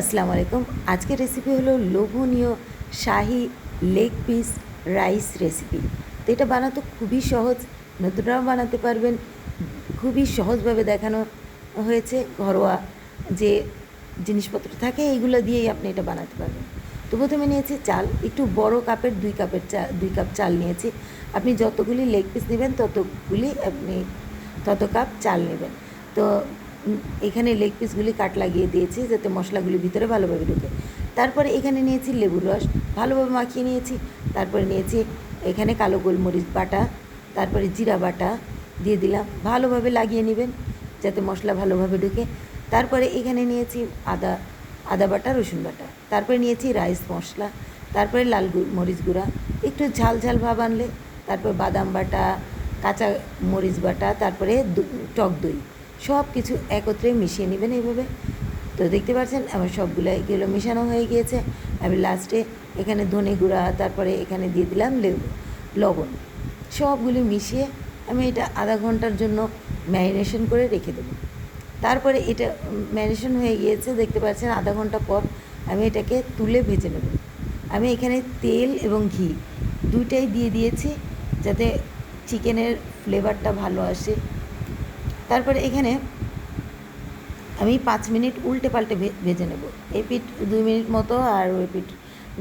আসসালামু আলাইকুম। আজকের রেসিপি হলো লোভনীয় শাহি লেগ পিস রাইস রেসিপি। তো এটা বানাতে খুবই সহজ, নতুনরাও বানাতে পারবেন। খুবই সহজভাবে দেখানো হয়েছে। ঘরোয়া যে জিনিসপত্র থাকে এইগুলো দিয়েই আপনি এটা বানাতে পারবেন। তো প্রথমে নিয়েছি চাল, একটু বড় কাপের 2 কাপ চাল নিয়েছি। আপনি যতগুলি লেগ পিস নেবেন তত কাপ চাল নেবেন। তো এখানে লেগ পিসগুলি কাট লাগিয়ে দিয়েছি যাতে মশলাগুলি ভিতরে ভালোভাবে ঢুকে। তারপরে এখানে নিয়েছি লেবুর রস, ভালোভাবে মাখিয়ে নিয়েছি। তারপরে নিয়েছি এখানে কালো গোলমরিচ বাটা, তারপরে জিরা বাটা দিয়ে দিলাম। ভালোভাবে লাগিয়ে নেবেন যাতে মশলা ভালোভাবে ঢুকে। তারপরে এখানে নিয়েছি আদা বাটা, রসুন বাটা। তারপরে নিয়েছি রাইস মশলা, তারপরে লাল মরিচ গুঁড়া, একটু ঝাল ঝাল ভাব আনলে তারপর বাদাম বাটা, কাঁচা মরিচ বাটা, তারপরে টক দই, সব কিছু একত্রে মিশিয়ে নেবেন এইভাবে। তো দেখতে পাচ্ছেন আমার সবগুলো এগুলো মেশানো হয়ে গিয়েছে। আমি লাস্টে এখানে ধনে গুঁড়া, তারপরে এখানে দিয়ে দিলাম লবণ। সবগুলি মিশিয়ে আমি এটা আধা ঘন্টার জন্য ম্যারিনেশন করে রেখে দেবো। তারপরে এটা ম্যারিনেশন হয়ে গিয়েছে, দেখতে পাচ্ছেন আধা ঘন্টা পর আমি এটাকে তুলে ভেজে নেব। আমি এখানে তেল এবং ঘি দুইটাই দিয়ে দিয়েছি যাতে চিকেনের ফ্লেভারটা ভালো আসে। তারপরে এখানে আমি 5 মিনিট উল্টে পাল্টে ভেজে নেব। এই পিঠ 2 মিনিট মতো আর ওই পিঠ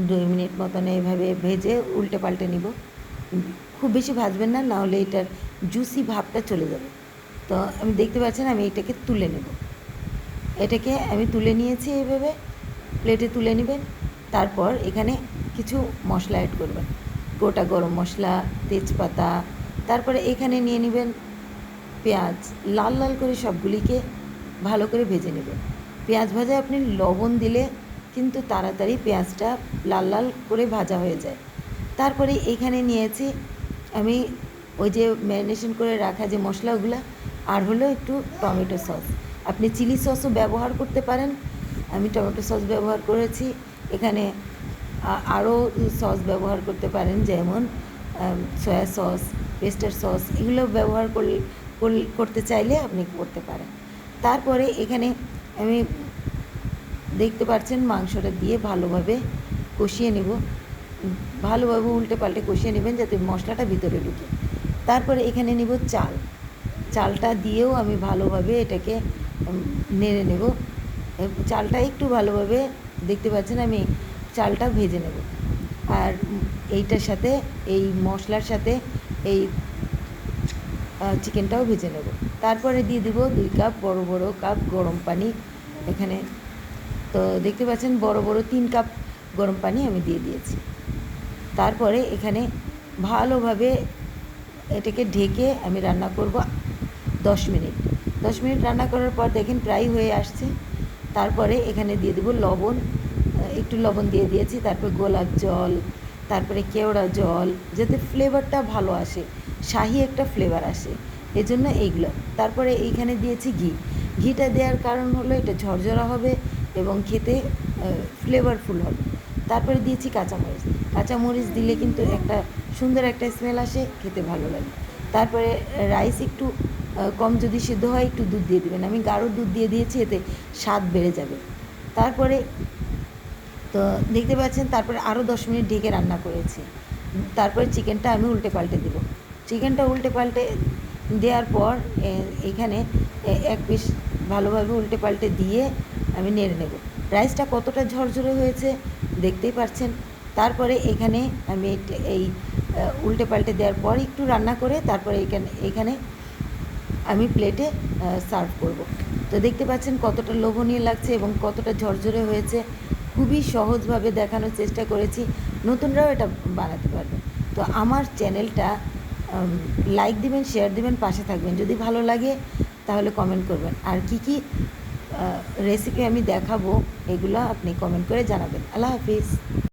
2 মিনিট মতন এইভাবে ভেজে উল্টে পাল্টে নিব। খুব বেশি ভাজবেন না, নাহলে এটার জুসি ভাবটা চলে যাবে। তো আমি দেখতে পাচ্ছেন আমি এটাকে তুলে নেব। এটাকে আমি তুলে নিয়েছি এইভাবে, প্লেটে তুলে নেবেন। তারপর এখানে কিছু মশলা অ্যাড করবেন, গোটা গরম মশলা, তেজপাতা। তারপরে এখানে নিয়ে নেবেন পেঁয়াজ, লাল লাল করে সবগুলিকে ভালো করে ভেজে নেবেন। পেঁয়াজ ভাজায় আপনি লবণ দিলে কিন্তু তাড়াতাড়ি পেঁয়াজটা লাল লাল করে ভাজা হয়ে যায়। তারপরে এখানে নিয়েছি আমি ওই যে ম্যারিনেশন করে রাখা যে মশলাগুলো, আর হলো একটু টমেটো সস। আপনি চিলি সসও ব্যবহার করতে পারেন, আমি টমেটো সস ব্যবহার করেছি। এখানে আরও সস ব্যবহার করতে পারেন, যেমন সয়া সস, পেস্টার সস, এগুলো ব্যবহার করতে চাইলে আপনি করতে পারেন। তারপরে এখানে আমি দেখতে পাচ্ছেন মাংসটা দিয়ে ভালোভাবে কষিয়ে নেব। ভালোভাবে উল্টে পাল্টে কষিয়ে নেবেন যাতে মশলাটা ভিতরে ঢুকে। তারপরে এখানে নেব চালটা দিয়েও আমি ভালোভাবে এটাকে নেড়ে নেব। চালটা একটু ভালোভাবে দেখতে পাচ্ছেন আমি চালটা ভেজে নেব। আর এইটার সাথে এই মশলার সাথে এই চিকেনটাও ভেজে নেব। তারপরে দিয়ে দেবো 2 কাপ বড় কাপ গরম পানি এখানে। তো দেখতে পাচ্ছেন বড় 3 কাপ গরম পানি আমি দিয়ে দিয়েছি। তারপরে এখানে ভালোভাবে এটাকে ঢেকে আমি রান্না করব 10 মিনিট। 10 মিনিট রান্না করার পর দেখেন প্রায় হয়ে আসছে। তারপরে এখানে দিয়ে দেবো লবণ, একটু লবণ দিয়ে দিয়েছি। তারপর গোলাপ জল, তারপরে কেওড়া জল, যাতে ফ্লেভারটা ভালো আসে, শাহি একটা ফ্লেভার আসে, এজন্য এইগুলো। তারপরে এইখানে দিয়েছি ঘিটা দেওয়ার কারণ হলো এটা ঝরঝরা হবে এবং খেতে ফ্লেভারফুল হবে। তারপরে দিয়েছি কাঁচামরিচ দিলে কিন্তু একটা সুন্দর একটা স্মেল আসে, খেতে ভালো লাগে। তারপরে রাইস একটু কম যদি সিদ্ধ হয় একটু দুধ দিয়ে দেবেন, আমি গাঢ় দুধ দিয়ে দিয়েছি, এতে স্বাদ বেড়ে যাবে। তারপরে তো দেখতে পাচ্ছেন তারপরে আরও 10 মিনিট ঢেকে রান্না করেছি। তারপরে চিকেনটা আমি উল্টে পাল্টে দেবো। চিকেনটা উল্টে পাল্টে দেওয়ার পর এখানে এক পিস ভালোভাবে উল্টে পাল্টে দিয়ে আমি নেড়ে নেব। রাইসটা কতটা ঝরঝরে হয়েছে দেখতেই পাচ্ছেন। তারপরে এখানে আমি এই উল্টে পাল্টে দেওয়ার পর একটু রান্না করে তারপরে এখানে আমি প্লেটে সার্ভ করব। তো দেখতে পাচ্ছেন কতটা লোভনীয় লাগছে এবং কতটা ঝরঝরে হয়েছে। খুবই সহজভাবে দেখানোর চেষ্টা করেছি, নতুনরাও এটা বানাতে পারবে। তো আমার চ্যানেলটা লাইক দিবেন, শেয়ার দিবেন, পাশে থাকবেন। যদি ভালো লাগে তাহলে কমেন্ট করবেন। আর কি রেসিপি আমি দেখাবো এগুলো আপনি কমেন্ট করে জানাবেন। আল্লাহ হাফিজ।